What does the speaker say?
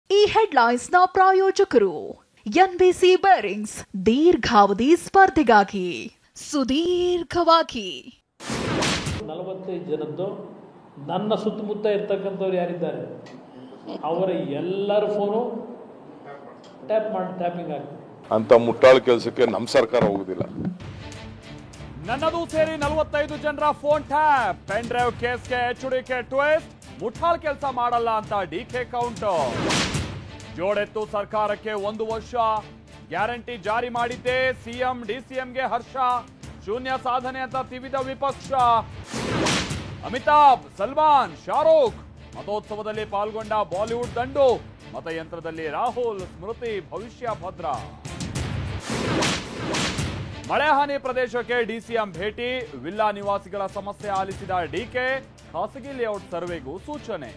ಈ ಹೆಡ್ಲೈನ್ಸ್ ನ ಪ್ರಾಯೋಜಕರು ಎನ್ಬಿಸಿ ಬೇರಿಂಗ್ಸ್ ದೀರ್ಘಾವಧಿ ಸ್ಪರ್ಧೆಗಾಗಿ ಸುದೀರ್ಘವಾಗಿ 45 ಜನದ್ದು ನನ್ನ ಸುತ್ತಮುತ್ತ ಇರ್ತಕ್ಕಂಥವ್ರು ಯಾರಿದ್ದಾರೆ ಅವರ ಎಲ್ಲರ ಫೋನು ಟ್ಯಾಪಿಂಗ್ ಆಗ್ತದೆ ಅಂತ ಮುಟ್ಟಾಳ ಕೆಲಸಕ್ಕೆ ನಮ್ಮ ಸರ್ಕಾರ ಹೋಗುದಿಲ್ಲ. ನನ್ನದು ಸೇರಿ 45 ಜನರ ಫೋನ್ ಟ್ಯಾಪ್, ಪೆನ್ ಡ್ರೈವ್ ಕೇಸ್ಗೆ HDK ಟ್ವಿಸ್ಟ್, ಮುಠಾಳ್ ಕೆಲಸ ಮಾಡಲ್ಲ ಅಂತ ಡಿಕೆ ಕೌಂಟರ್. ಜೋಡೆತ್ತು ಸರ್ಕಾರಕ್ಕೆ 1 ವರ್ಷ, ಗ್ಯಾರಂಟಿ ಜಾರಿ ಮಾಡಿದ್ದೆ ಸಿಎಂ ಡಿಸಿಎಂಗೆ ಹರ್ಷ, ಶೂನ್ಯ ಸಾಧನೆ ಅಂತ ತಿವಿದ ವಿಪಕ್ಷ. ಅಮಿತಾಬ್, ಸಲ್ಮಾನ್, ಶಾರೂಕ್ ಮತೋತ್ಸವದಲ್ಲಿ ಪಾಲ್ಗೊಂಡ ಬಾಲಿವುಡ್ ದಂಡು, ಮತಯಂತ್ರದಲ್ಲಿ ರಾಹುಲ್, ಸ್ಮೃತಿ ಭವಿಷ್ಯ ಭದ್ರ. ಮಳೆ ಹಾನಿ ಪ್ರದೇಶಕ್ಕೆ ಡಿಸಿಎಂ ಭೇಟಿ, ವಿಲ್ಲಾ ನಿವಾಸಿಗಳ ಸಮಸ್ಯೆ ಆಲಿಸಿದ ಡಿಕೆ, ಖಾಸಗಿ ಲೇಔಟ್ ಸರ್ವೆಗೂ ಸೂಚನೆ.